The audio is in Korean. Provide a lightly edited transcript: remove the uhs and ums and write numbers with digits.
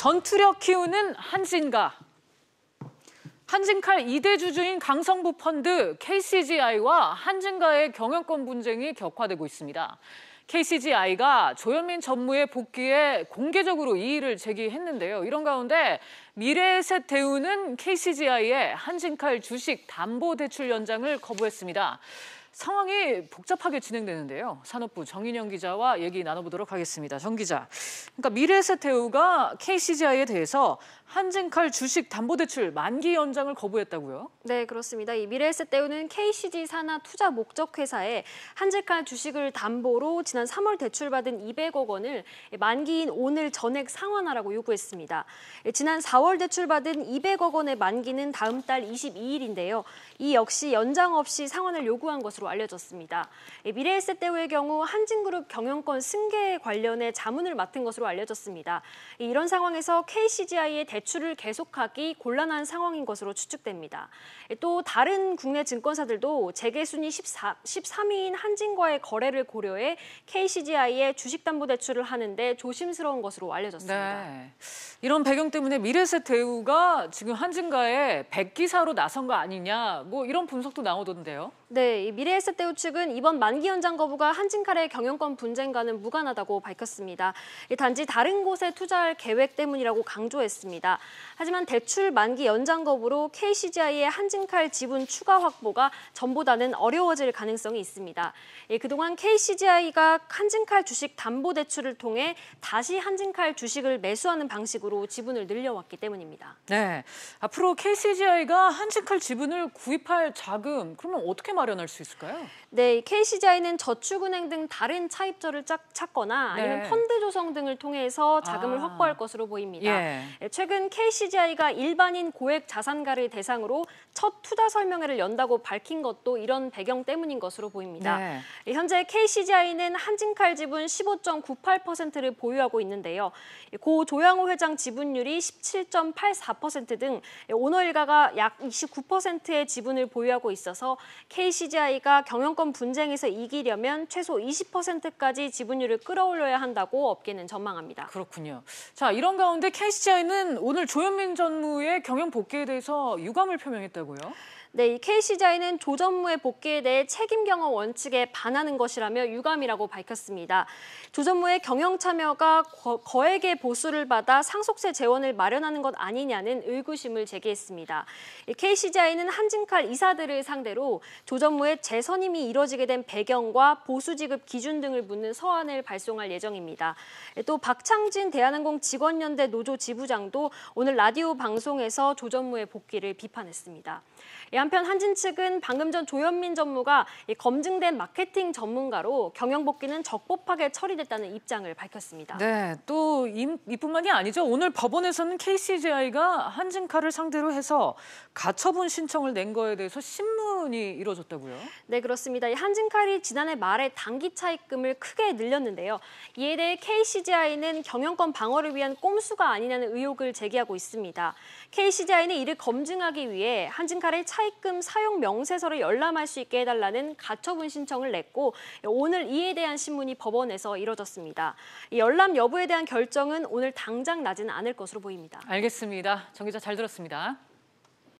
전투력 키우는 한진가. 한진칼 2대 주주인 강성부 펀드 KCGI와 한진가의 경영권 분쟁이 격화되고 있습니다. KCGI가 조현민 전무의 복귀에 공개적으로 이의를 제기했는데요. 이런 가운데 미래에셋 대우는 KCGI의 한진칼 주식 담보대출 연장을 거부했습니다. 상황이 복잡하게 진행되는데요. 산업부 정인영 기자와 얘기 나눠보도록 하겠습니다. 정 기자, 그러니까 미래에셋 대우가 KCGI에 대해서 한진칼 주식 담보대출 만기 연장을 거부했다고요? 네, 그렇습니다. 이 미래에셋 대우는 KCG 산하 투자 목적 회사에 한진칼 주식을 담보로 지난 3월 대출받은 200억 원을 만기인 오늘 전액 상환하라고 요구했습니다. 지난 4월 대출받은 200억 원의 만기는 다음 달 22일인데요. 이 역시 연장 없이 상환을 요구한 것으로 알려졌습니다. 미래에셋 대우의 경우 한진그룹 경영권 승계 관련해 자문을 맡은 것으로 알려졌습니다. 이런 상황에서 KCGI의 대출을 계속하기 곤란한 상황인 것으로 추측됩니다. 또 다른 국내 증권사들도 재계순위 13위인 한진과의 거래를 고려해 KCGI의 주식담보대출을 하는데 조심스러운 것으로 알려졌습니다. 네. 이런 배경 때문에 미래에셋 대우가 지금 한진가에 백기사로 나선 거 아니냐, 뭐 이런 분석도 나오던데요. 네, 이 미래에셋 대우 측은 이번 만기 연장 거부가 한진칼의 경영권 분쟁과는 무관하다고 밝혔습니다. 단지 다른 곳에 투자할 계획 때문이라고 강조했습니다. 하지만 대출 만기 연장 거부로 KCGI의 한진칼 지분 추가 확보가 전보다는 어려워질 가능성이 있습니다. 그동안 KCGI가 한진칼 주식 담보대출을 통해 다시 한진칼 주식을 매수하는 방식으로 지분을 늘려왔기 때문입니다. 네, 앞으로 KCGI가 한진칼 지분을 구입할 자금, 그러면 어떻게 마련할 수 있을까요? 네, KCGI는 저축은행 등 다른 차입처를 찾거나 아니면 펀드 조성 등을 통해서 자금을 확보할 것으로 보입니다. 최근 KCGI가 일반인 고액 자산가를 대상으로 첫 투자 설명회를 연다고 밝힌 것도 이런 배경 때문인 것으로 보입니다. 현재 KCGI는 한진칼 지분 15.98%를 보유하고 있는데요. 고 조양호 회장 지분율이 17.84% 등 오너 일가가 약 29%의 지분을 보유하고 있어서 KCGI가 경영권 분쟁에서 이기려면 최소 20%까지 지분율을 끌어올려야 한다고 업계는 전망합니다. 그렇군요. 자, 이런 가운데 KCGI는 오늘 조현민 전무의 경영 복귀에 대해서 유감을 표명했다고요? 네, 이 KCGI는 조 전무의 복귀에 대해 책임 경영 원칙에 반하는 것이라며 유감이라고 밝혔습니다. 조 전무의 경영 참여가 거액의 보수를 받아 상속세 재원을 마련하는 것 아니냐는 의구심을 제기했습니다. KCGI는 한진칼 이사들을 상대로 조 전무의 재선임이 이뤄지게 된 배경과 보수 지급 기준 등을 묻는 서한을 발송할 예정입니다. 또 박창진 대한항공 직원연대 노조 지부장도 오늘 라디오 방송에서 조 전무의 복귀를 비판했습니다. 한편 한진 측은 방금 전 조현민 전무가 검증된 마케팅 전문가로 경영 복귀는 적법하게 처리됐다는 입장을 밝혔습니다. 네, 또 이뿐만이 아니죠. 오늘 법원에서는 KCGI가 한진칼을 상대로 해서 가처분 신청을 낸 거에 대해서 신문이 이루어졌다고요? 네, 그렇습니다. 한진칼이 지난해 말에 단기 차입금을 크게 늘렸는데요. 이에 대해 KCGI는 경영권 방어를 위한 꼼수가 아니냐는 의혹을 제기하고 있습니다. KCGI는 이를 검증하기 위해 한진칼의 차입금 사용 명세서를 열람할 수 있게 해달라는 가처분 신청을 냈고 오늘 이에 대한 신문이 법원에서 이뤄졌습니다. 열람 여부에 대한 결정은 오늘 당장 나지는 않을 것으로 보입니다. 알겠습니다. 정 기자 잘 들었습니다.